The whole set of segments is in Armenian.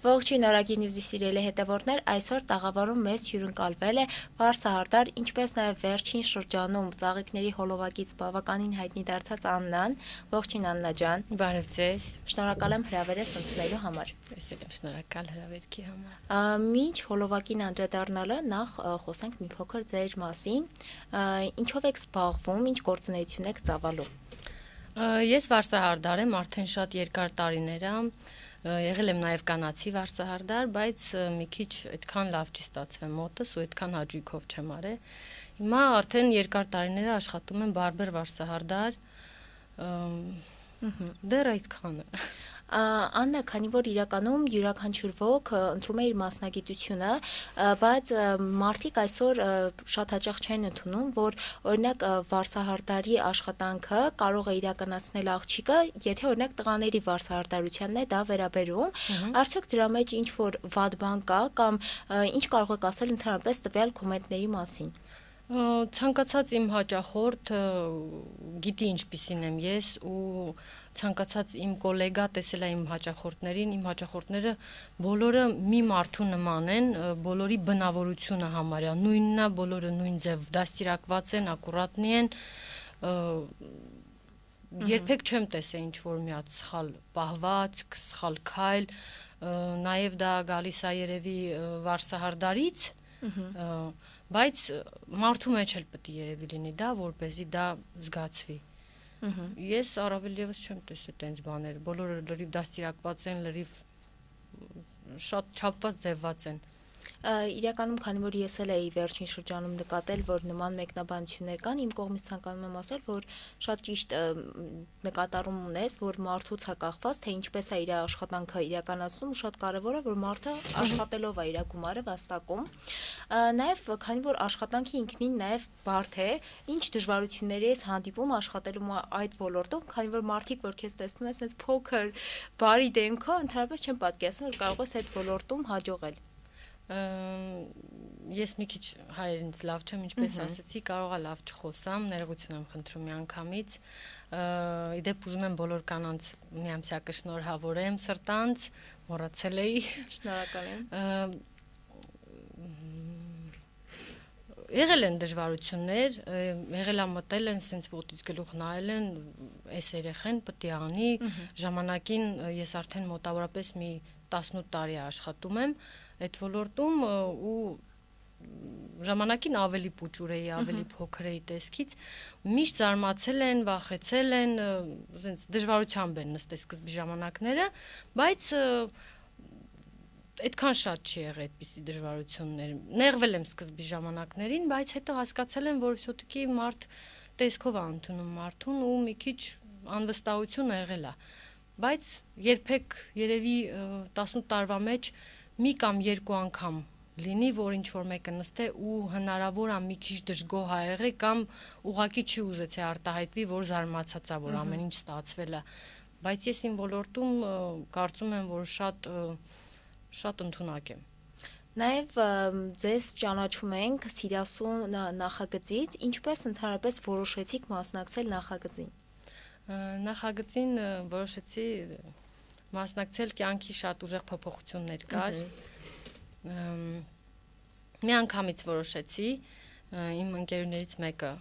Ողջույն Արագի նյուզի սիրելի հետևորդներ, այսօր տաղավարում մեզ հյուրընկալվել է վարսահարդար, ինչպես նաև վերջին շրջանում ծաղիկների հոլովակից բավականին հայտնի դարձած Աննան։ Ողջույն Աննա ջան։ Բարև ձեզ։ Շնորհակալ եմ հրավերս ընդունելու համար։ Ես եմ շնորհակալ հրավերքի համար։ Մինչ հոլովակին անդրադառնալը նախ խոսենք մի փոքր ձեր մասին։ Ինչով եք զբաղվում, ինչ գործունեություն եք ծավալում։ Ես վարսահարդար եմ արդեն շատ երկար տարիներ եմ։ Եղել եմ նաև կանացի վարսահարդար, բայց մի քիչ այդքան լավ չի ստացվել մոտս ու այդքան հաճույքով չեմ արել։ Հիմա արդեն երկար տարիներ աշխատում եմ բարբեր վարսահարդար։ Դեռ այդքանը։ Աննա, քանի որ իրականում յուրաքանչյուր ոք ընտրում է իր մասնագիտությունը, բայց մարդիկ այսօր շատ հաճախ չեն ընդունում, որ օրինակ վարսահարդարի աշխատանքը կարող է իրականացնել աղջիկը, եթե օրինակ տղաների վարսահարդարությանն է դա վերաբերում, արդյոք դրա մեջ ինչ որ վատ բան կա կամ ինչ կարող եք ասել ընդհանրապես տվյալ կոմենտների մասին։ Ցանկացած իմ հաճախորդ գիտի ինչպիսին եմ ես ու ցանկացած իմ գոլեգա տեսել է իմ հաճախորդները բոլորը մի մարդու նման են, բոլորի բնավորությունը համարյա նույնն է, բոլորը նույն ձև դաստիարակված են, ակուրատնի են, երբեք չեմ տեսել ինչ որ մի հատ սխալ պահվածք, սխալ քայլ, նաև դա գալիս է երևի վարսահարդարից, բայց մարդու մեջ էլ պետք է երևի լինի դա, որպեսզի դա զգացվի։ Ես առավել եւս չեմ տեսել տենց բաներ, բոլորը լրիվ դաստիարակված են, լրիվ շատ չափված ձևված են։ Իրականում, քանի որ ես էլ էի վերջին շրջանում նկատել, որ նման մեկնաբանություններ կան, իմ կողմից ցանկանում եմ ասել, որ շատ ճիշտ նկատառում ունես, որ մարդուց է կախված, թե ինչպես է իր աշխատանքը իրականացնում, ու շատ կարևոր է, որ մարդը աշխատելով է իր գումարը վաստակում։ Նաև, քանի որ աշխատանքի ինքնին նաև բարդ է, ինչ դժվարությունների ես հանդիպում աշխատելու այդ ոլորտում, քանի որ մարդիկ, որ քեզ տեսնում են, sense փոքր, բարի դեմքով, ընդհանրապես չեն պատկերացնում, որ կարող ես այդ ոլորտում հաջողել։ Ես մի քիչ հայերենից լավ չեմ, ինչպես ասացի, կարող է լավ չխոսամ, ներողություն եմ խնդրում միանգամից։ Իդեպ ուզում եմ բոլոր կանանց միամսյակը շնորհավորեմ սրտանց, մոռացել էի։ Շնորհակալ եմ։ Եղել են դժվարություններ, եղել է մտել են, սենց ոտից գլուխ նայել են, այս երեխեն պետք է անի, ժամանակին ես արդեն մոտավորապես մի 18 տարի աշխատում եմ այդ ոլորտում ու ժամանակին ավելի պուճուր էի, ավելի փոքր էի տեսքից, միշտ զարմացել են, վախեցել են, սենց դժվարությամբ են նստել սկզբի ժամանակները, բայց այդքան շատ չի եղել այդպիսի դժվարություններ։ Նեղվել եմ սկզբի ժամանակներին, բայց հետո հասկացել եմ, որ всё-таки մարդ տեսքով է ընդունում մարդուն ու մի քիչ անվստահություն եղել է։ Բայց երբեք երևի 18 տարվա մեջ մի կամ երկու անգամ լինի, որ ինչ որ մեկը նստե ու հնարավոր է մի քիչ դժգոհ ա եղել կամ ուղակի չի ուզեցի արտահայտվի, որ զարմացած է, որ ամեն ինչ ստացվել է։ Բայց ես իմ ոլորտում կարծում եմ, որ շատ ընդունակ եմ։ Նաև ձեզ ճանաչում ենք Սիրասուն նախագծից, ինչպես ընդհանրապես որոշեցիք մասնակցել նախագծին։ Նախագծին որոշեցի մասնակցել, կյանքի շատ ուժեղ փոփոխություններ կար։ Մի անգամից որոշեցի, իմ ընկերուներից մեկը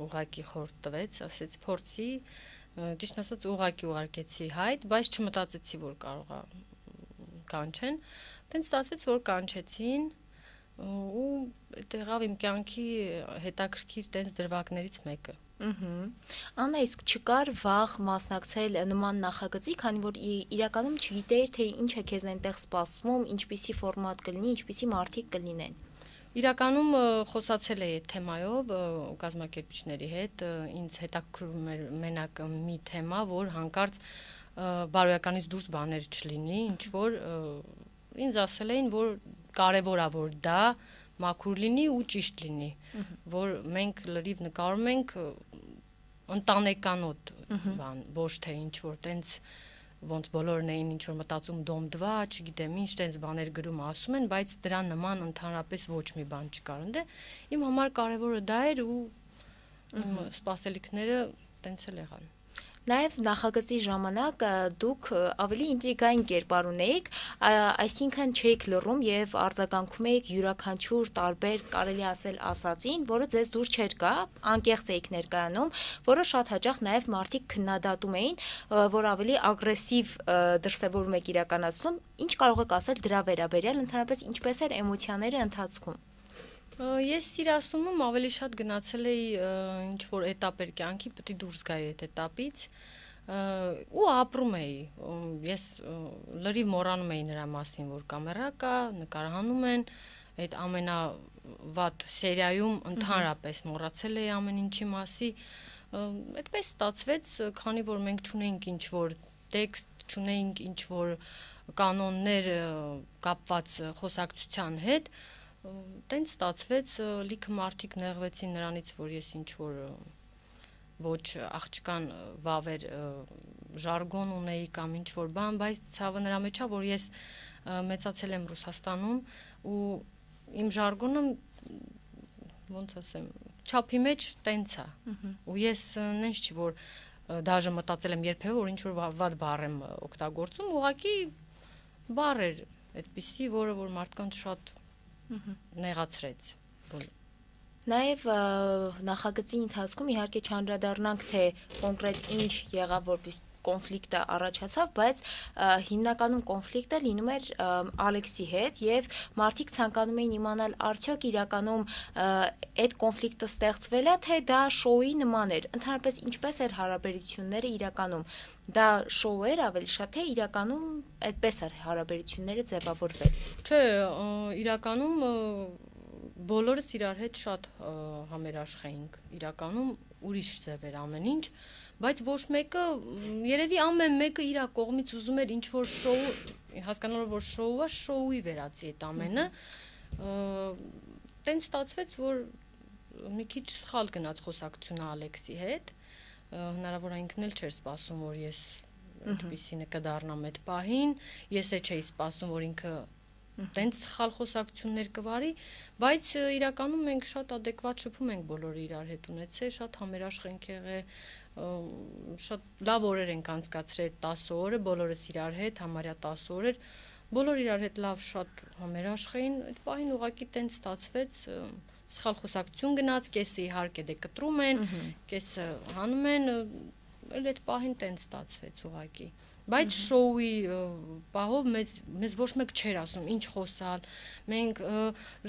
ուղղակի խորհուրդ տվեց, ասեց փորձի, ճիշտ ասած ուղղակի ուղարկեցի հայտ, բայց չմտածեցի, որ կարող է կանչեն, տենց ստացվեց, որ կանչեցին ու դա եղավ իմ կյանքի հետաքրքիր տենց դրվագներից մեկը։ Աննա, իսկ չկար վաղ մասնակցել նման նախագծի, քանի որ իրականում չգիտեիր, թե ինչ է քեզ այնտեղ սպասվում, ինչպիսի ֆորմատ կլինի, ինչպիսի մարդիկ կլինեն։ Իրականում խոսացել էի այդ թեմայով կազմակերպիչների հետ, ինձ հետաքրքրում էր մենակ մի թեմա, որ հանկարծ բարոյականից դուրս բաներ չլինի, ինչ որ ինձ ասել էին, որ կարևոր է, որ դա մաքուր լինի ու ճիշտ լինի, որ մենք լրիվ նկարում ենք ընտանեկանոտ բան, ոչ թե ինչ որ տենց ոնց բոլորն էին ինչ որ մտածում դոմդվա, չգիտեմ, ինչ տենց բաներ գրում ասում են, բայց դրա նման ընդհանրապես ոչ մի բան չկար ընդ։ Իմ համար կարևորը դա էր ու իմ սպասելիքները տենց էլ եղան։ Նաև նախագծի ժամանակ դուք ավելի ինտրիգային կերպար ունեիք, այսինքն չէիք լռում եւ արձագանքում էիք յուրաքանչյուր տարբեր, կարելի ասել, ասածին, որը ձեզ դուր չէր գա, անկեղծ էիք ներկայանում, որը շատ հաճախ նաև մարդիկ քննադատում էին, որ ավելի ագրեսիվ դրսևորում եք իրականացնում, ինչ կարող եք ասել դրա վերաբերյալ, ընդհանրապես ինչպես էր էմոցիաները ընթացքում։ Ես իր ասումում ավելի շատ գնացել էի ինչ որ էտապեր կյանքի, պետք է դուրս գայի այդ էտապից ու ապրում էի։ Ես լրիվ մոռանում էի նրա մասին, որ կամերա կա, նկարահանում են, այդ ամենավատ սերիայում ընդհանրապես մոռացել էի ամեն ինչի մասի։ Այդպես ստացվեց, քանի որ մենք չունեինք ինչ որ տեքստ, չունեինք ինչ որ կանոններ կապված խոսակցության հետ, տենց ստացվեց, լիքը մարդիկ նեղվեցին նրանից, որ ես ինչ որ ոչ աղջկան վավեր ժարգոն ունեի կամ ինչ որ բան, բայց ցավը նրա մեջ է, որ ես մեծացել եմ Ռուսաստանում ու իմ ժարգոնը ոնց ասեմ, չափի մեջ տենց է։ Ու ես նենց չի որ դաժե մտածել եմ երբևէ որ ինչ որ վատ բառ եմ օգտագործում, ուղղակի բառ էր այդպիսի, որը որ մարդկանց շատ նեղացրեց։ Նաև նախագծի ընթացքում իհարկե չանդրադառնանք, թե կոնկրետ ինչ եղավ, որպես կոնֆլիկտը առաջացավ, բայց հիմնականում կոնֆլիկտը լինում էր Ալեքսի հետ եւ մարդիկ ցանկանում էին իմանալ արդյոք իրականում այդ կոնֆլիկտը ստեղծվել է, թե դա շոուի նման էր։ Ընդհանրապես ինչպես էր հարաբերությունները իրականում։ Դա շոու էր ավելի շատ, թե իրականում այդպես էր հարաբերությունները ձևավորվել։ Չէ, իրականում բոլորս իրար հետ շատ համերաշխ էինք, իրականում ուրիշ ձև էր ամեն ինչ, բայց ոչ մեկը, երևի ամեն մեկը իր կողմից ուզում էր ինչ որ շոու, հասկանալով որ շոու է, շոուի վերածի այդ ամենը, տենց ստացվեց, որ մի քիչ սխալ գնաց խոսակցությունը Ալեքսի հետ, հնարավոր է ինքն էլ չէր սպասում, որ ես այդպիսինը կդառնամ այդ պահին, ես էլ չէի սպասում, որ ինքը տենց սխալ խոսակցություններ կվարի, բայց իրականում մենք շատ ադեկվատ շփում ենք բոլորը իրար հետ ունեցել, շատ համերաշխ ենք եղել, շատ լավ օրեր ենք անցկացրել 10 օրը, բոլորս իրար հետ, համարյա 10 օրեր, բոլոր իրար հետ լավ շատ համերաշխ էին, այդ պահին ուղղակի տենց ստացվեց, սխալ խոսակցություն գնաց, կեսը իհարկե դե կտրում են, կեսը հանում են, էլ այդ պահին տենց ստացվեց ուղղակի։ Բայց շոուի պահով մեզ ոչ մեկ չէր ասում ինչ խոսալ, մենք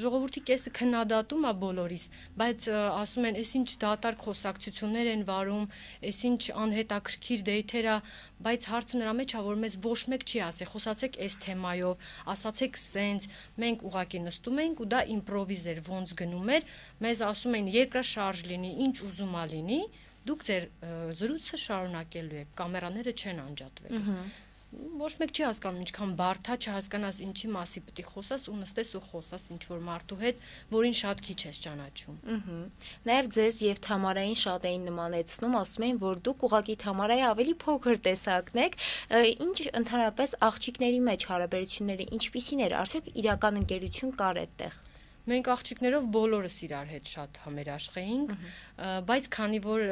ժողովրդի կեսը քննադատում է բոլորիս, բայց ասում են, «Էս ինչ դատարկ խոսակցություններ են վարում, էս ինչ անհետաքրքիր դեյթեր է», բայց հարցը նրա մեջ է, որ մեզ ոչ մեկ չի ասել, խոսացեք այս թեմայով, ասացեք սենց, մենք ուղղակի նստում էինք ու դա իմպրովիզ էր, ոնց գնում էր, մեզ ասում էին երկրաշարժ լինի, ինչ ուզում ա լինի, դուք ձեր զրույցը շարունակելու եք, կամերաները չեն անջատվելու։ Ոչ մեկ չի հասկանում ինչքան բարդ է, չհասկանաս ինչի մասի պետք է խոսաս ու նստես ու խոսաս ինչ որ մարդու հետ, որին շատ քիչ ես ճանաչում։ Նաև ձեզ եւ Թամարային շատ էին նմանեցնում, ասում էին, որ դուք ուղղակի Թամարայի ավելի փոքր տեսակն եք, ինչ ընդհանրապես աղջիկների մեջ հարաբերությունները ինչպիսին էր, արդյոք իրական ընկերություն կար այդտեղ։ Մենք աղջիկներով բոլորս իրար հետ շատ համերաշխ էինք, բայց քանի որ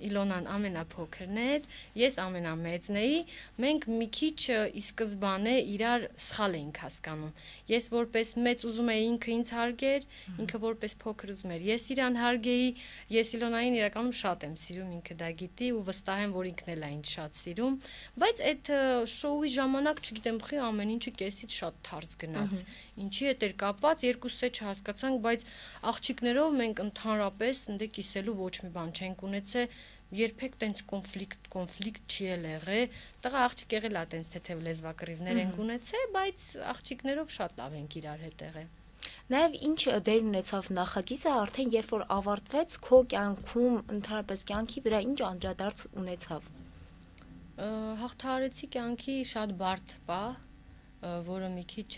Իլոնան ամենափոքրն էր, ես ամենամեծն էի, մենք մի քիչ ի սկզբանե իրար սխալ էինք հասկանում։ Ես որպես մեծ ուզում էի ինքը ինձ հարգեր, ինքը որպես փոքր ուզում էր ես իրան հարգեի, ես Իլոնային իրականում շատ եմ սիրում, ինքը դա գիտի ու վստահ եմ, որ ինքն էլ է ինձ շատ սիրում, բայց այդ շոուի ժամանակ, չգիտեմ, խի ամեն ինչը կեսից շատ թարս գնաց։ Ինչի հետ էր կապված, երկուսս էլ չհասկացանք, բայց աղջիկներով մենք ընդհանրապես ընդե կիսելու ոչ մի բան չենք ունեցել, երբեք տենց կոնֆլիկտ չի եղել, տղա աղջիկ եղել է տենց թեթև լեզվակռիվներ ենք ունեցել, բայց աղջիկներով շատ լավ ենք իրար հետ եղել։ Նաև ինչ դեր ունեցավ նախագիծը արդեն երբ որ ավարտվեց քո կյանքում, ընդհանրապես կյանքի վրա ինչ անդրադարձ ունեցավ։ Հաղթահարեցի կյանքի շատ բարդ պահ, որը մի քիչ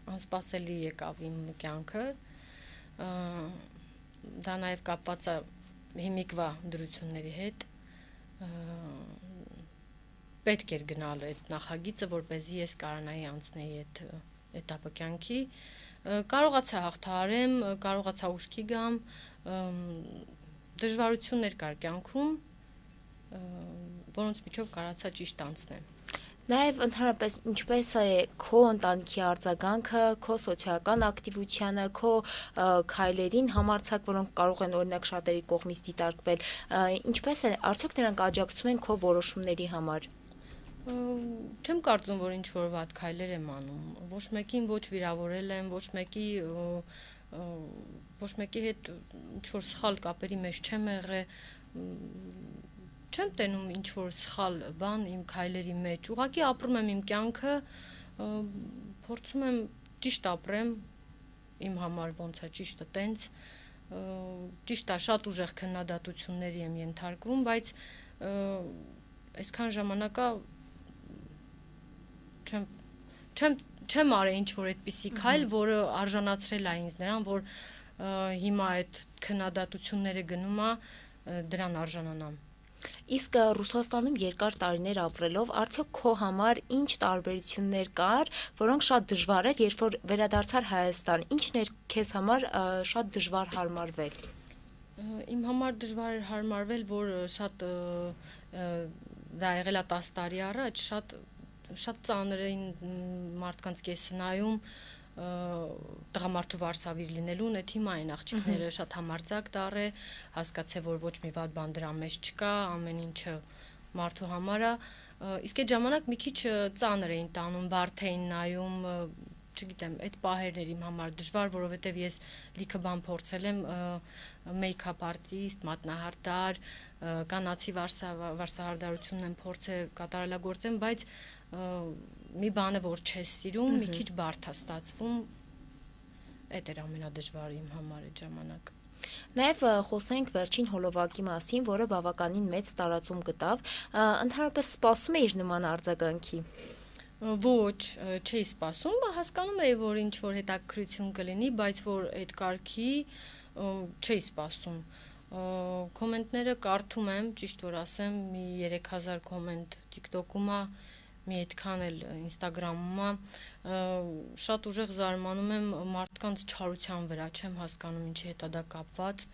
անսպասելի եկավ իմ կյանքը, դա նաև կապված է հիմիկվա դրությունների հետ, պետք էր գնալ այդ նախագիծը, որպեսզի ես կարողանայի անցնել այդ էտապը կյանքի, կարողացա հաղթահարեմ, կարողացա ուշքի գամ, դժվարություններ կար կյանքում, որոնց միջով կարացա ճիշտ անցնեմ։ Նաև ընդհանրապես ինչպես է քո ընտանիքի արձագանքը, քո սոցիալական ակտիվությանը, քո քայլերին համարձակ, որոնք կարող են օրինակ շատերի կողմից դիտարկվել, ինչպես է, արդյոք նրանք աջակցում են քո որոշումների համար։ Չեմ կարծում, որ ինչ-որ վատ քայլեր եմ անում։ Ոչ մեկին ոչ վիրավորել եմ, ոչ մեկի հետ ինչ-որ սխալ կապերի մեջ չեմ եղել, չեմ տենում ինչ-որ սխալ բան իմ քայլերի մեջ։ Ուղղակի ապրում եմ իմ կյանքը, փորձում եմ ճիշտ ապրեմ, իմ համար ոնց է ճիշտը տենց, ճիշտ է, շատ ուժեղ քննադատությունների եմ ենթարկվում, բայց այսքան ժամանակա չեմ արել ինչ-որ այդպիսի քայլ, որը արժանացրել է ինձ նրան, որ հիմա այդ քննադատությունները գնում է դրան արժանանամ։ Իսկ Ռուսաստանում երկար տարիներ ապրելով, արդյոք քո համար ինչ տարբերություններ կար, որոնք շատ դժվար էր, երբ որ վերադարձար Հայաստան, ինչն էր քեզ համար շատ դժվար հարմարվել։ Իմ համար դժվար էր հարմարվել, որ շատ դա եղել է 10 տարի առաջ, շատ ծանր էին մարդկանց կեսնայում տղամարդու վարսավիր լինելուն, այդ հիմա այն աղջիկները շատ համարձակ դառ է, հասկացե, որ ոչ մի վատ բան դրա մեջ չկա, ամեն ինչը մարդու համար է, իսկ այդ ժամանակ մի քիչ ծանր էին տանում, բարդ էին նայում, չգիտեմ, այդ պահերն իմ համար դժվար, որովհետև ես լիքը բան փորձել եմ, մեյքափ արտիստ, մատնահարդար, կանացի վարսահարդարությունն եմ փորձել կատարելագործեմ, բայց մի բանը, որ չես սիրում, մի քիչ բարդ է ստացվում, այդ էր ամենադժվարը իմ համար այդ ժամանակ։ Նաև խոսենք վերջին հոլովակի մասին, որը բավականին մեծ տարածում գտավ, ընդհանրապես սպասում էիր նման արձագանքի։ Ոչ, չէի սպասում, հասկանում էի, որ ինչ-որ հետաքրքրություն կլինի, բայց որ այդ կարգի չէի սպասում։ Կոմենտները կարդում եմ, ճիշտ որ ասեմ, մի 3000 կոմենտ TikTok-ում է, մի այդքան էլ Instagram-ում է, շատ ուժեղ զարմանում եմ մարդկանց չարության վրա, չեմ հասկանում ինչի հետ է դա կապված,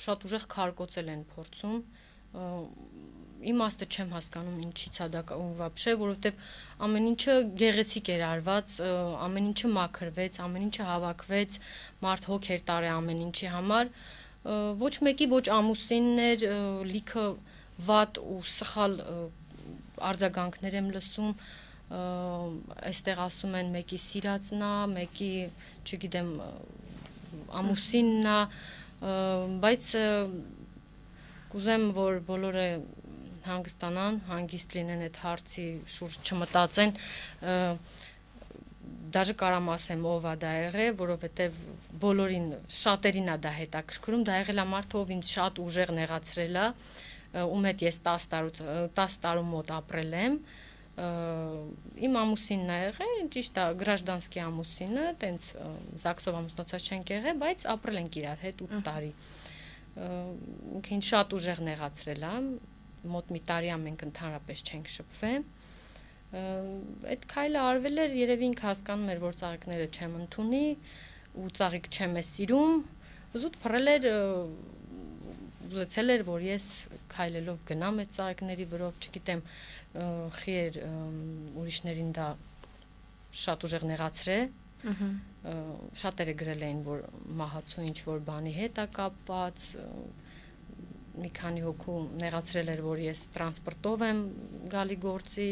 շատ ուժեղ քարկոծել են փորձում, իմաստը չեմ հասկանում ինչից է դա вообще, որովհետև ամեն ինչը գեղեցիկ էր արված, ամեն ինչը մաքրվեց, ամեն ինչը հավաքվեց, մարդ հոգ էր տարել ամեն ինչի համար, ոչ մեկի ոչ ամուսիններ, լիքը վատ ու սխալ արձագանքներ եմ լսում, այստեղ ասում են մեկի սիրածն է, մեկի, չգիտեմ, ամուսինն է, բայց կուզեմ, որ բոլորը հանգստանան, հանգիստ լինեն այդ հարցի շուրջ չմտածեն, դաժե կարամ ասեմ ով է դա եղել, որովհետև բոլորին, շատերին է դա հետաքրքրում, դա եղել է մարդ, ով ինձ շատ ուժեղ նեղացրել է, ում հետ ես 10 տարում մոտ ապրել եմ, իմ ամուսինն է եղել, ճիշտ է, գրաժդանսկի ամուսինը, տենց ԶԱԳՍ-ով ամուսնացած չենք եղել, բայց ապրել ենք իրար հետ 8 տարի, ինքին շատ ուժեղ նեղացրել է, մոտ մի տարի մենք ընդհանրապես չենք շփվել, այդ քայլը արվել էր, երևի ինքը հասկանում էր, որ ծաղիկները չեմ ընդունի ու ծաղիկ չեմ է սիրում, զուտ փռել էր, ուզեցել էր, որ ես քայլելով գնամ այդ ծաղիկների վրով, չգիտեմ, խի էր ուրիշներին դա շատ ուժեղ նեղացրել, շատերը գրել էին, որ մահացու ինչ-որ բանի հետ է կապված, մի քանի հոգու նեղացրել էր, որ ես տրանսպորտով եմ գալի գործի,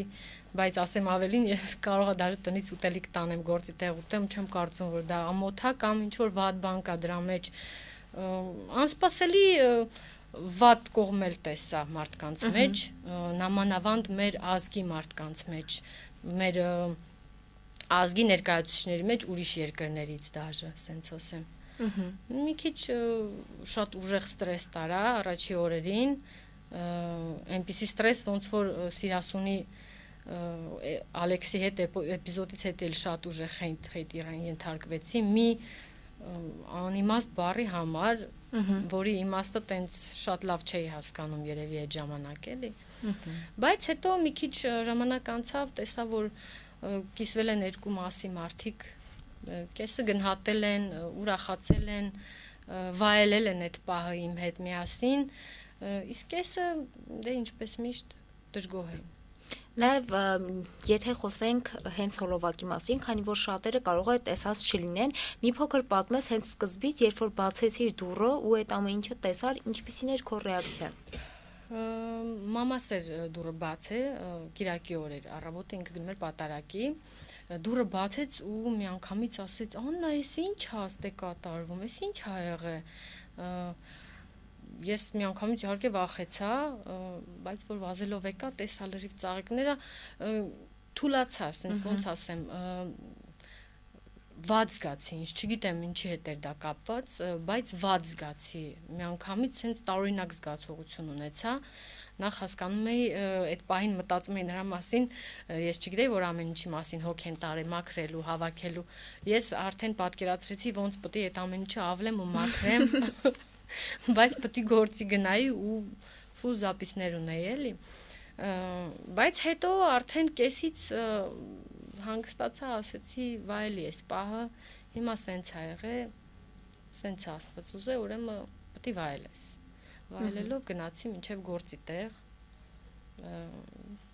բայց ասեմ ավելին, ես կարող եմ դաժե տնից ուտելիք տանեմ գործի տեղ ուտեմ, չեմ կարծում, որ դա ամոթ է կամ ինչ-որ վատ բան կա դրա մեջ, անսպասելի վատ կողմ էլ տեսա մարդկանց մեջ, նամանավանդ մեր ազգի մարդկանց մեջ, մեր ազգի ներկայացուցիչների մեջ ուրիշ երկրներից դաժե, սենց ասեմ։ Մի քիչ շատ ուժեղ ստրես տարա առաջի օրերին, այնպիսի ստրես, ոնց որ Սիրասունի Ալեքսի հետ էպիզոդից հետ էլ շատ ուժեղ խեյթի ենթարկվեցի մի անիմաստ բառի համար, որի իմաստը տենց շատ լավ չէի հասկանում երևի այդ ժամանակ էլի, բայց հետո մի քիչ ժամանակ անցավ, տեսա, որ կիսվել են երկու մասի մարդիկ, կեսը գնահատել են, ուրախացել են, վայելել են այդ պահը իմ հետ միասին, իսկ կեսը դե ինչպես միշտ դժգոհ են։ Նաև եթե խոսենք հենց հոլովակի մասին, քանի որ շատերը կարող է տեսած չլինեն, մի փոքր պատմես հենց սկզբից, երբ որ բացեցիր դուռը ու այդ ամեն ինչը տեսար, ինչպիսին էր քո ռեակցիան։ Մամաս էր դուռը բացե, Կիրակի օր էր, առավոտը ինքը գնում էր պատարակի, դուռը բացեց ու միանգամից ասեց. «Աննա, էս ի՞նչ ա ստե կատարվում, էս ի՞նչ ա եղել»։ Ես միանգամից իհարկե վախեցա, բայց որ վազելով եկա, տեսա լրիվ ծաղիկները, թուլացա, ասենց ոնց ասեմ, վատ զգացի, ինձ չգիտեմ ինչի հետ էր դա կապված, բայց վատ զգացի, միանգամից sense տարօրինակ զգացողություն ունեցա, նախ հասկանում էի, այդ պահին մտածում էի նրա մասին, ես չգիտեի, որ ամեն ինչի մասին հոգ են տարել, մաքրելու, հավաքելու, ես արդեն պատկերացրեցի, ոնց պետք է այդ ամեն ինչը ավլեմ ու մաքրեմ, բայց պետք է գործի գնայի ու ֆուլ զապիսներ ունեի, էլի, բայց հետո արդեն կեսից հանգստացա, ասեցի, վայելի էս պահը, հիմա սենց ա եղել, սենց ա Աստված ուզե, ուրեմն պետք է վայելես։ Վայելելով գնացի մինչև գործի տեղ,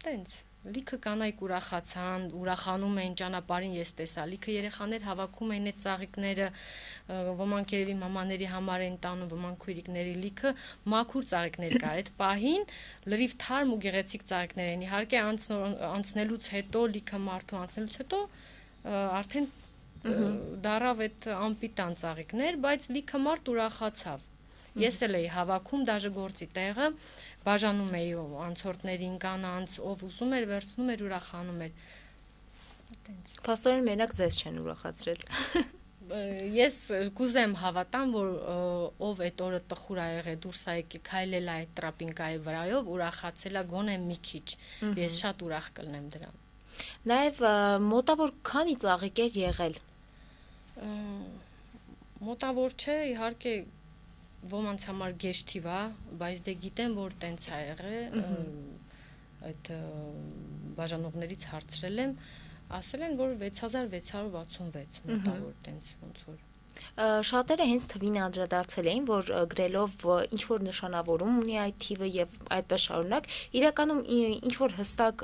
տենց, լիքը կանայք ուրախանում էին ճանապարհին ես տեսա, լիքը երեխաներ հավաքում էին այդ ծաղիկները, ոմանք երևի մամաների համար են տանում, ոմանք քույրիկների, լիքը մաքուր ծաղիկներ կար այդ պահին, լրիվ թարմ ու գեղեցիկ ծաղիկներ են, իհարկե անցնելուց հետո, լիքը մարդու անցնելուց հետո արդեն դարավ այդ անպիտան ծաղիկներ, բայց լիքը մարդ ուրախացավ։ Ես էլ էի հավաքում, դաժե գործի տեղը, բաժանում էի անցորդներին, կանանց, ով ուզում էր, վերցնում էր, ուրախանում էր։ Փաստորեն մենակ ձեզ չեն ուրախացրել։ Ես կուզեմ հավատամ, որ ով այդ օրը տխուր ա եղել, դուրս ա եկել, քայլել ա այդ տրապինկայի վրայով, ուրախացել ա գոնե մի քիչ։ Ես շատ ուրախ կլնեմ դրան։ Նաև մոտավոր քանի ծաղիկ էր եղել։ Մոտավոր չէ, իհարկե ոմանց համար գեշ թիվ ա, բայց դե գիտեմ, որ տենց ա եղել, այդ բաժանողներից հարցրել եմ, ասել են, որ 6666 մոտավոր տենց ոնց որ։ Շատերը հենց թվին անդրադարձել էին, որ գրելով ինչ որ նշանավորում ունի այդ թիվը եւ այդպես շարունակ, իրականում ինչ որ հստակ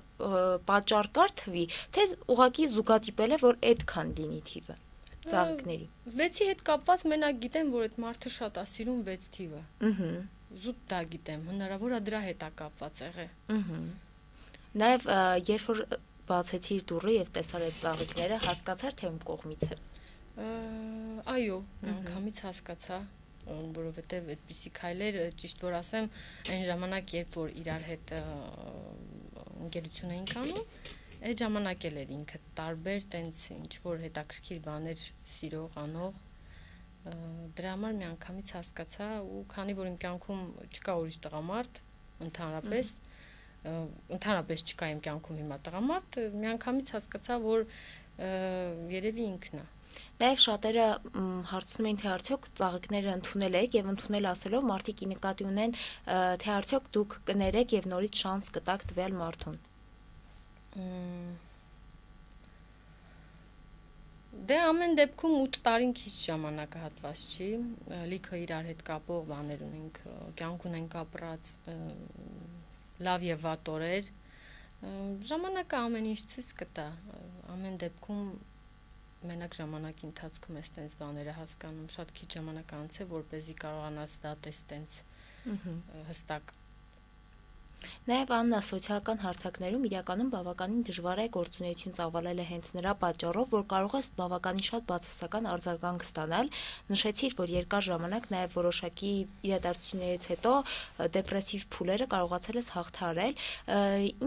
պատճառ կար թվի, թե ուղղակի զուգադիպել է, որ այդքան լինի թիվը ծաղիկների։ 6-ի հետ կապված մենակ գիտեմ, որ այդ մարդը շատ ա սիրում 6 թիվը։ Զուտ դա գիտեմ, հնարավոր է դրա հետ ա կապված եղել։ Նաև երբ որ բացեցիր դուռը եւ տեսար այդ ծաղիկները, հասկացար թե ում կողմից է։ Այո, անգամից հասկացա, որովհետեւ այդպիսի քայլեր, ճիշտ որ ասեմ, այն ժամանակ, երբ որ իրար հետ ընկերություն էինք անում, այդ ժամանակ էլ էր ինքը տարբեր տենց ինչ որ հետաքրքիր բաներ սիրող անող, դրա համար միանգամից հասկացա ու քանի որ իմ կյանքում չկա ուրիշ տղամարդ, ընդհանրապես չկա իմ կյանքում հիմա տղամարդ, միանգամից հասկացա, որ երևի ինքն է։ Նաև շատերը հարցնում են, թե արդյոք ծաղիկները ընդունել եք եւ ընդունել ասելով մարդիկ ի նկատի ունեն, թե արդյոք դուք կներեք եւ նորից շանս կտաք տվյալ մարդուն։ Դե ամեն դեպքում 8 տարին քիչ ժամանակահատված չի, լիքը իրար հետ կապող բաներ ունենք, կյանք ունենք ապրած, լավ եւ վատ օրեր, ժամանակը ամեն ինչ ցույց կտա, ամեն դեպքում մենակ ժամանակի ընթացքում ես տենց բաները հասկանում, շատ քիչ ժամանակ անց է, որպեսզի կարողանաս դա տես հստակ։ Նաև Աննա սոցիալական հարթակներում իրականում բավականին դժվար է գործունեություն ծավալելը հենց նրա պատճառով, որ կարող ես բավականին շատ բացասական արձագանք ստանալ։ Նշեցիր, որ երկար ժամանակ նաև որոշակի իրադարձություններից հետո դեպրեսիվ փուլերը կարողացել ես հաղթահարել։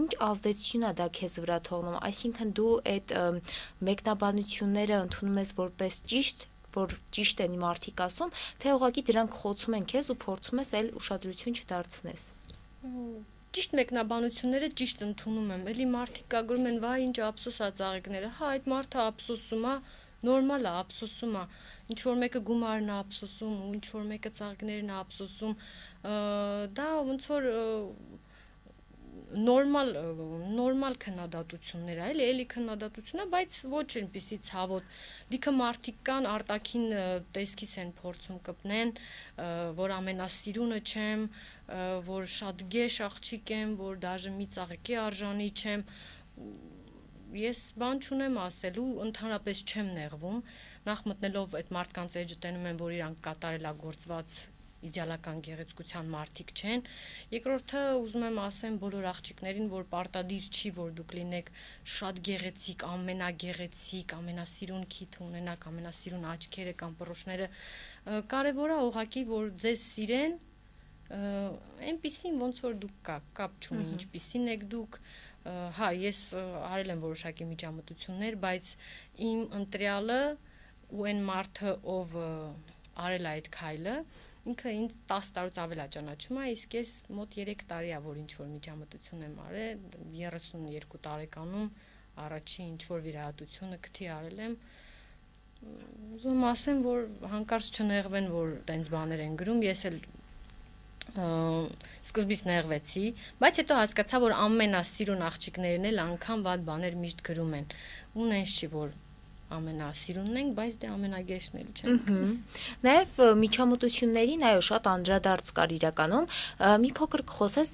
Ինչ ազդեցություն է դա քեզ վրա թողնում, այսինքն դու այդ մեկնաբանությունները ընդունում ես որպես ճիշտ, որ ճիշտ են մարդիկ ասում, թե ուղղակի դրանք խոցում են քեզ ու փորձում ես այլ ուշադրություն չդարձնես։ Ճիշտ մեկնաբանությունները ճիշտ ընդունում եմ, էլի մարդիկ կա գրում են, վայ, ինչ ափսոս ա ծաղիկները, հա, այդ մարդը ափսոսում ա, նորմալ ա, ափսոսում ա, ինչ որ մեկը գումարն ա ափսոսում, ու ինչ որ մեկը ծաղիկներն ա ափսոսում, դա ոնց որ նորմալ քննադատություններ է, էլի քննադատություն է, բայց ոչ այնպեսի ցավոտ։ Լիքը մարդիկ կան արտաքին տեսքից են փորձում կպնեն, որ ամենասիրունը չեմ, որ շատ գեշ աղջիկ եմ, որ դաժե մի ծաղիկի արժանի չեմ։ Ես բան չունեմ ասելու, ընդհանրապես չեմ նեղվում, նախ մտնելով այդ մարդկանց էջը տենում եմ, որ իրանք կատարելագործված իդեալական գեղեցկության մարդիկ չեն։ Երկրորդը ուզում եմ ասեմ բոլոր աղջիկներին, որ պարտադիր չի, որ դուք լինեք շատ գեղեցիկ, ամենագեղեցիկ, ամենասիրուն քիթը ունենաք, ամենասիրուն աչքերը կամ պռոշները։ Կարևորը ուղղակի, որ ձեզ սիրեն, այնպիսին ոնց որ դուք կապ չունի, ինչպիսին եք դուք։ Հա, ես արել եմ որոշակի միջամտություններ, բայց իմ ընտրյալը ու այն մարդը, ով արել է այդ քայլը, ինքը ինձ 10 տարուց ավել է ճանաչում է, իսկ ես մոտ 3 տարի է, որ ինչ-որ միջամտություն եմ արել, 32 տարեկանում առաջի ինչ-որ վիրահատությունը քթի արել եմ, ուզում ասեմ, որ հանկարծ չնեղվեն, որ տենց բաներ են գրում, ես էլ սկզբից նեղվեցի, բայց հետո հասկացա, որ ամենասիրուն աղջիկներն էլ անգամ վատ բաներ միշտ գրում են, ու նենց չի, որ ամենասիրունն ենք, բայց դե ամենագեշն էլ չենք։ Նաև միջամտություններին, այո, շատ անդրադարձ կար իրականում, մի փոքր խոսես,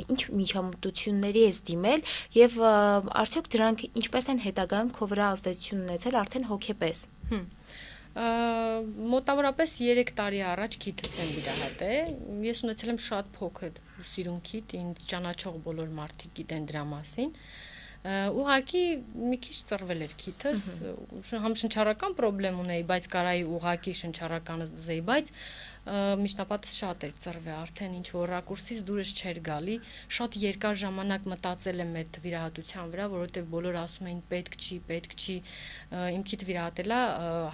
ինչ միջամտությունների ես դիմել եւ արդյոք դրանք ինչպես են հետագայում քո վրա ազդեցություն ունեցել արդեն հոգեպես։ Մոտավորապես 3 տարի առաջ քիթս եմ վիրահատել, ես ունեցել եմ շատ փոքր սիրուն քիթ, ինձ ճանաչող բոլոր մարդիկ գիտեն դրա մասին։ Ուղղակի մի քիչ ծռվել էր քիթս, համ շնչառական պրոբլեմ ունեի, բայց կարայի ուղղակի շնչառականս դզեի, բայց միջնապատս շատ էր ծռվել, արդեն ինչ որ ռակուրսից դուրս չէր գալի, շատ երկար ժամանակ մտածել եմ այդ վիրահատության վրա, որովհետև բոլոր ասում էին պետք չի, իմ քիթ վիրահատելա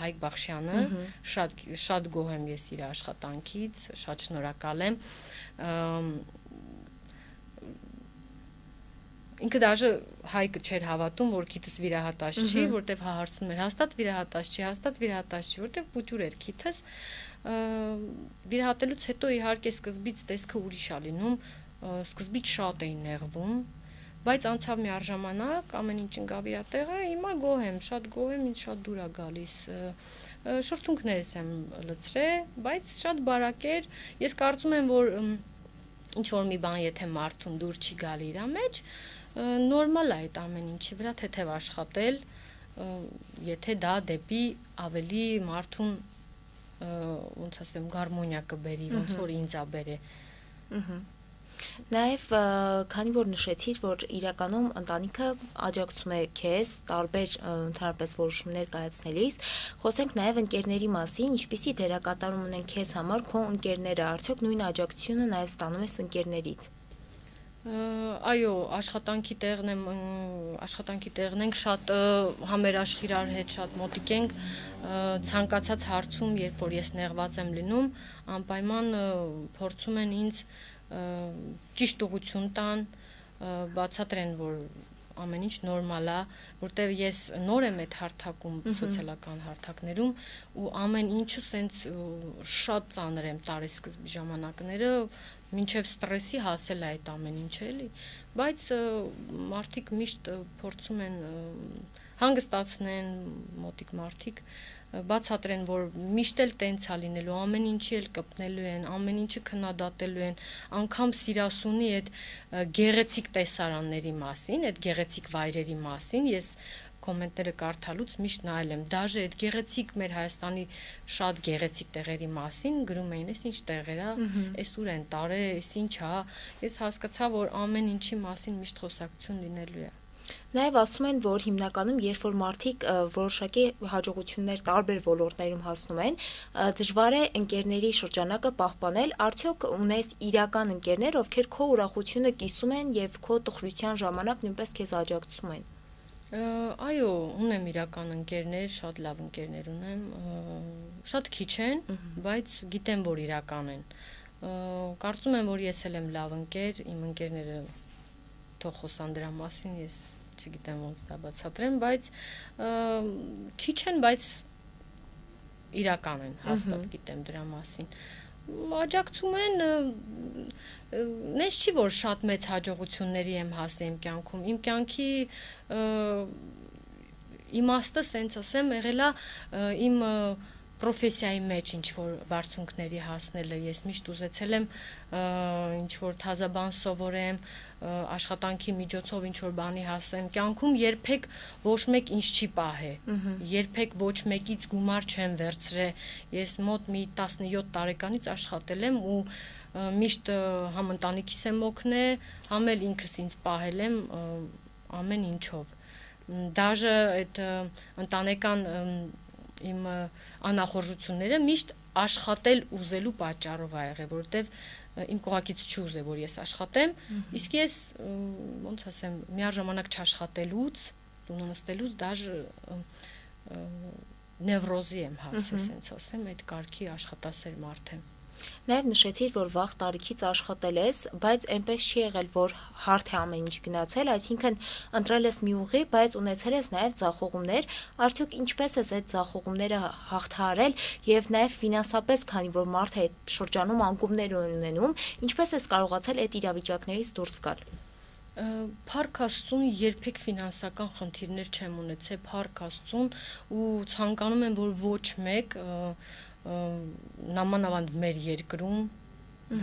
Հայկ Բախշյանը, շատ գոհ եմ ես իր աշխատանքից, շատ շնորհակալ եմ։ Ինքը դաժե Հայկը չէր հավատում, որ քիթս վիրահատած չի, որտեվ հարցնում էր հաստատ վիրահատած չի, որտեվ պուճուր էր քիթս։ Վիրահատելուց հետո իհարկե սկզբից տեսքը ուրիշ է լինում, սկզբից շատ էի նեղվում, բայց անցավ մի առժամանակ, ամեն ինչ ընկավ իր տեղը, հիմա գոհ եմ, շատ գոհ եմ, ինձ շատ դուր է գալիս։ Շուրթունքներս եմ լցրել, բայց շատ բարակ էր։ Ես կարծում եմ, որ ինչ որ մի բան եթե մարդուն դուր չի գալի իր մեջ, նորմալ է այդ ամեն ինչի վրա թեթև աշխատել, եթե դա դեպի ավելի մարդուն ոնց ասեմ գարմոնիա կբերի, ոնց որ ինձ է բերե։ Նաև քանի որ նշեցիր, որ իրականում ընտանիքը աջակցում է քեզ տարբեր ընդհանրապես որոշումներ կայացնելիս, խոսենք նաև ընկերների մասին, ինչպիսի դերակատարում ունեն քեզ համար քո ընկերները, արդյոք նույն աջակցությունը նաև ստանում ես ընկերներից։ Այո, աշխատանքի տեղն ենք շատ համերաշխ իրար հետ շատ մոտիկ ենք, ցանկացած հարցում, երբ որ ես նեղված եմ լինում, անպայման փորձում են ինձ ճիշտ ուղղություն տան, բացատրեն, որ ամեն ինչ նորմալ է, որտեղ ես նոր եմ այդ հարթակում, սոցիալական հարթակներում ու ամեն ինչը սենց շատ ծանր եմ տարեսկզբի ժամանակները, մինչև ստրեսի հասել է այդ ամեն ինչը էլի, բայց մարդիկ միշտ փորձում են հանգստացնեն, մոտիկ մարդիկ բացատրեն, որ միշտ էլ տենց է լինելու, ամեն ինչի էլ կպնելու են, ամեն ինչը քննադատելու են, անգամ սիրասունի այդ գեղեցիկ տեսարանների մասին, այդ գեղեցիկ վայրերի մասին, ես կոմենտները կարդալուց միշտ նայել եմ, դաժե այդ գեղեցիկ մեր Հայաստանի շատ գեղեցիկ տեղերի մասին գրում էին, այս ինչ տեղեր է, այս ուր են տարե, այս ինչ է, ես հասկացա, որ ամեն ինչի մասին միշտ խոսակցություն լինելու է։ Նաև ասում են, որ հիմնականում երբ որ մարդիկ որոշակի հաջողություններ տարբեր ոլորտներում հասնում են, դժվար է ընկերների շրջանակը պահպանել, արդյոք ունես իրական ընկերներ, ովքեր քո ուրախությունը կիսում են եւ քո տխրության ժամանակ նույնպես քեզ աջակցում են։ Այո, ունեմ իրական ընկերներ, շատ լավ ընկերներ ունեմ, շատ քիչ են, բայց գիտեմ, որ իրական են։ Կարծում եմ, որ ես էլ եմ լավ ընկեր, իմ ընկերները թող խոսան դրա մասին, ես չգիտեմ ոնց դա բացատրեմ, բայց քիչ են, բայց իրական են, հաստատ գիտեմ դրա մասին։ աջակցում են նես չի որ շատ մեծ հաջողությունների եմ հասել իմ կյանքում։ Իմ կյանքի իմաստը, սենց ասեմ, եղելա իմ պրոֆեսիայի մեջ ինչ որ բարձունքների հասնելը։ Ես միշտ ուզեցել եմ ինչ որ թազաբան սովորեմ, աշխատանքի միջոցով ինչ որ բանի հասեմ։ Կյանքում երբեք ոչ մեկ ինձ չի պահել։ Երբեք ոչ մեկից գումար չեմ վերցրել։ Ես մոտ մի 17 տարեկանից աշխատել եմ ու միշտ համ ընտանիքիս եմ օգնել, համ էլ ինքս ինձ պահել եմ ամեն ինչով։ Դաժե այդ ընտանեկան իմ անախորժությունները միշտ աշխատել ուզելու պատճառով ա եղել, որովհետև իմ կողակից չուզե որ ես աշխատեմ, իսկ ես ոնց ասեմ, միաժամանակ չաշխատելուց, տունը նստելուց դաժե նևրոզի եմ հասել, ասենց ասեմ, այդ կարգի աշխատասեր մարդ եմ։ Նաև նշեցիր, որ վաղ տարիքից աշխատել ես, բայց այնպես չի եղել, որ հարթ է ամեն ինչ գնացել, այսինքն ընտրել ես մի ուղի, բայց ունեցել ես նաև ձախողումներ, արդյոք ինչպես ես այդ ձախողումները հաղթահարել եւ նաև ֆինանսապես, քանի որ մարդը այդ շրջանում անկումներ ունենում, ինչպես ես կարողացել այդ իրավիճակներից դուրս գալ։ Փառք Աստծուն երբեք ֆինանսական խնդիրներ չեմ ունեցել, փառք Աստծուն ու ցանկանում եմ, որ ոչ մեկ նամանավանդ մեր երկրում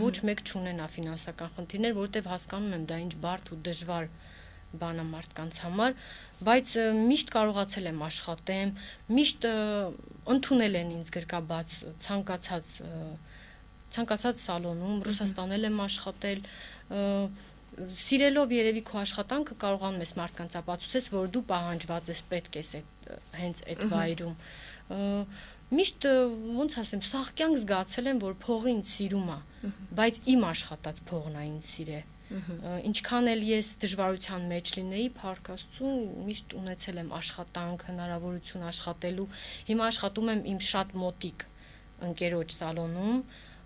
ոչ մեկ չունենա ֆինանսական խնդիրներ, որովհետև հասկանում եմ դա ինչ բարդ ու դժվար բան է մարդկանց համար, բայց միշտ կարողացել եմ աշխատեմ, միշտ ընդունել են ինձ գրկաբաց ցանկացած սալոնում, Ռուսաստանել եմ աշխատել, սիրելով երևի քո աշխատանքը կարողանում ես մարդկանց ապացուցես, որ դու պահանջված ես, պետք ես հենց այդ վայրում։ Միշտ ոնց ասեմ, սաղ կյանք զգացել եմ, որ փողը ինձ սիրում է, բայց իմ աշխատած փողն է ինձ սիրել։ Ինչքան էլ ես դժվարության մեջ լինեի, փառք Աստծուն, միշտ ունեցել եմ աշխատանք, հնարավորություն աշխատելու։ Հիմա աշխատում եմ իմ շատ մոտիկ ընկերոջ սալոնում,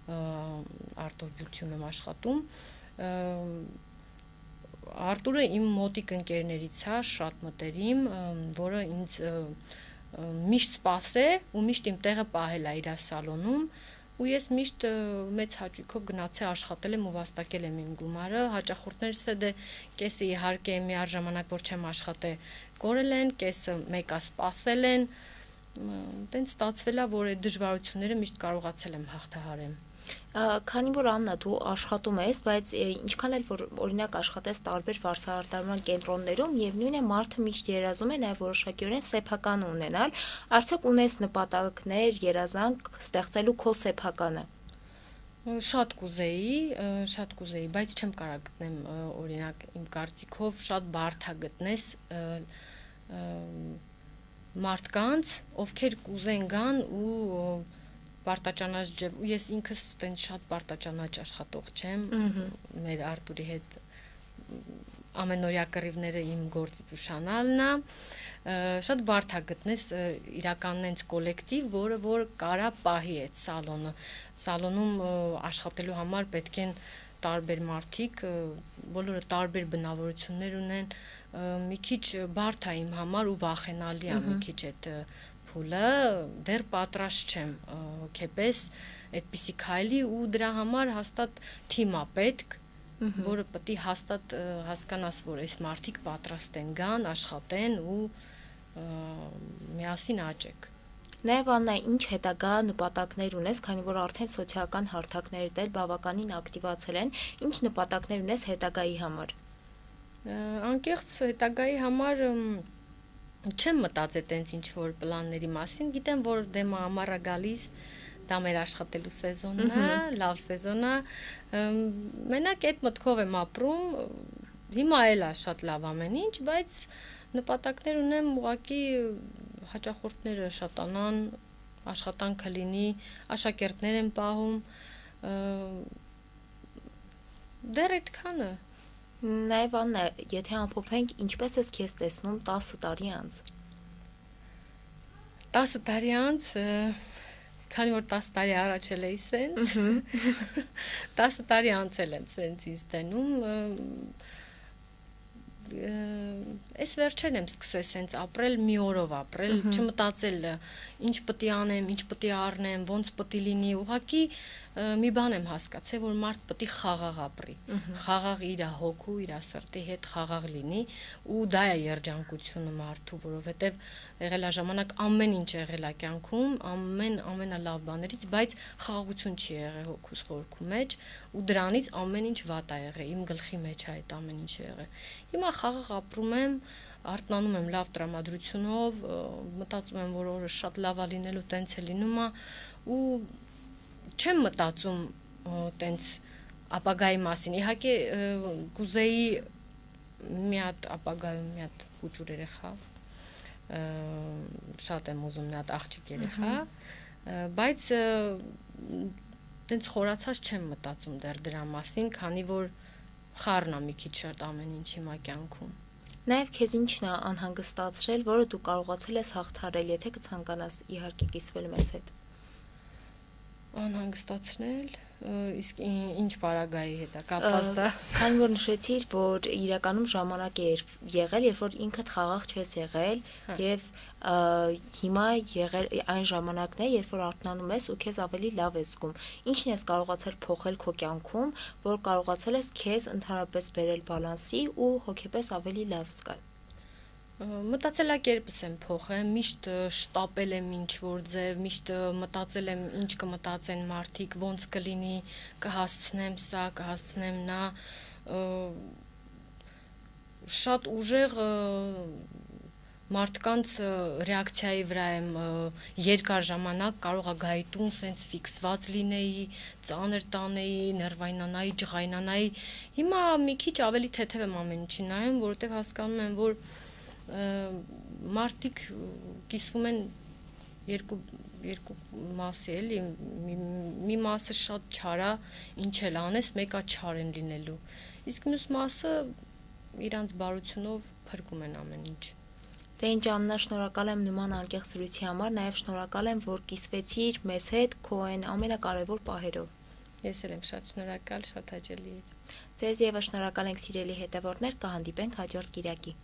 Art of Beauty-ում եմ աշխատում։ Արտուրը իմ մոտիկ ընկերներից է, շատ մտերիմ, որը ինձ միշտ սպասե ու միշտ իմ տեղը պահել է իր սալոնում ու ես միշտ մեծ հաճույքով գնացել աշխատել եմ ու վաստակել եմ իմ գումարը, հաճախորդներս դե կեսը իհարկե միաժամանակ որ չեմ աշխատել կորել են, կեսը մեկը սպասել են, տենց ստացվել է, որ այդ դժվարությունները միշտ կարողացել եմ հաղթահարել։ Քանի որ Աննա դու աշխատում ես, բայց ինչքան էլ որ օրինակ աշխատես տարբեր վարսահարդարման կենտրոններում եւ նույն է մարդը միշտ երազում է նաեւ որոշակիորեն սեփական ունենալ, արդյոք ունես նպատակներ, երազանք ստեղծելու քո սեփականը։ Շատ կուզեի, բայց չեմ կարող գտնեմ օրինակ իմ կարծիքով շատ բարդ է գտնես մարդկանց, ովքեր կուզեն գան ու պարտաճանաչ ջև, ես ինքս տենց շատ պարտաճանաչ աշխատող չեմ, մեր Արտուրի հետ ամենօրյա կռիվները իմ գործից ուշանալն է, շատ բարդ է գտնես իրականն հենց կոլեկտիվ, որը որ կարա պահի այդ սալոնը, սալոնում աշխատելու համար պետք են տարբեր մարդիկ, բոլորը տարբեր բնավորություններ ունեն, մի քիչ բարդ է իմ համար ու վախենալի է մի քիչ այդ փուլը, դեռ պատրաստ չեմ հոգեպես այդպիսի քայլի ու դրա համար հաստատ թիմ է պետք, որը պետք է հաստատ հասկանաս, որ այս մարդիկ պատրաստ են գան, աշխատեն ու միասին աճեք։ Նաև Աննա, ինչ հետագա նպատակներ ունես, քանի որ արդեն սոցիալական հարթակներդ էլ բավականին ակտիվացել են, ինչ նպատակներ ունես հետագայի համար։ Անկեղծ հետագայի համար չեմ մտածել տենց ինչ որ պլանների մասին, գիտեմ որ դեմը ամառա գալիս, դա մեր աշխատելու սեզոնն է, լավ սեզոն է, մենակ այդ մտքով եմ ապրում, հիմա էլ է շատ լավ ամեն ինչ, բայց նպատակներ ունեմ ուղղակի հաճախորդները շատանան, աշխատանքը լինի, աշակերտներ եմ պահում, դեռ այդքանը։ Նաև Աննա, եթե ամփոփենք, ինչպես ես քեզ տեսնում 10 տարի անց։ 10 տարի անց, քանի որ 10 տարի առաջ էլ էի սենց, 10 տարի անց էլ եմ սենց ինձ տենում, այս վերջերն եմ սկսել սենց ապրել, մի օրով ապրել, չմտածել ինչ պետք է անեմ, ինչ պետք է առնեմ, ոնց պետք է լինի, ուղղակի մի բան եմ հասկացել, որ մարդ պետք է խաղաղ ապրի, խաղաղ իր հոգու, իր սրտի հետ խաղաղ լինի, ու դա է երջանկությունը մարդու, որովհետև եղել է ժամանակ ամեն ինչ եղել է կյանքում, ամենալավ բաներից, բայց խաղաղություն չի եղել հոգուս խորքում մեջ, ու դրանից ամեն ինչ վատ է եղել, իմ գլխի մեջ է այդ ամեն ինչը եղել։ Հիմա խաղաղ ապրում եմ, արթնանում եմ լավ տրամադրությունով, մտածում եմ, որ օրը շատ լավ է լինելու, տենց է լինում է, ու չեմ մտածում տենց ապագայի մասին։ Իհարկե կուզեի մի հատ ապագայում մի հատ փուճուր երեխա, շատ եմ ուզում մի հատ աղջիկ երեխա, բայց տենց խորացած չեմ մտածում դեռ դրա մասին, քանի որ խառն է մի քիչ շատ ամեն ինչ հիմա կյանքում։ Նաև քեզ ինչն է անհանգստացրել, որը դու կարողացել ես հաղթահարել, եթե կցանկանաս իհարկե կիսվել մեզ հետ։ Անհանգստացնել, իսկ ինչ պարագայի հետ է կապված դա։ Քանի որ նշեցիր, որ իրականում ժամանակ է եղել, երբ որ ինքդ խաղաղ չես եղել, եւ հիմա եղել այն ժամանակն է, երբ որ արթնանում ես ու քեզ ավելի լավ ես զգում։ Ինչն ես կարողացել փոխել քո կյանքում, որ կարողացել ես քեզ ընդհանրապես բերել բալանսի ու հոգեպես ավելի լավ զգալ։ Մտածելակերպս եմ փոխել, միշտ շտապել եմ ինչ-որ ձև, միշտ մտածել եմ ինչ կմտածեն մարդիկ, ոնց կլինի, կհասցնեմ սա, կհասցնեմ նա, շատ ուժեղ մարդկանց ռեակցիայի վրա եմ երկար ժամանակ կարող է գայի տուն, սենց ֆիքսված լինեի, ծանր տանեի, ներվայնանայի, ջղայնանայի, հիմա մի քիչ ավելի թեթև եմ ամեն ինչի նայում, որովհետև հասկանում եմ, որ մարդիկ կիսվում են երկու մասի էլի, մի մասը շատ չար է, ինչ էլ անես, մեկը չար են լինելու, իսկ մյուս մասը իրանց բարությունով փրկում են ամեն ինչ։ Դե ինչ Աննա, շնորհակալ եմ նման անկեղծ զրույցի համար, նաև շնորհակալ եմ, որ կիսվեցիր մեզ հետ քո այն ամենակարևոր պահերով։ Ես էլ եմ շատ շնորհակալ, շատ հաճելի էր։ Ձեզ եւս շնորհակալ ենք սիրելի հետևորդներ, կհանդիպենք հաջորդ կիրակի։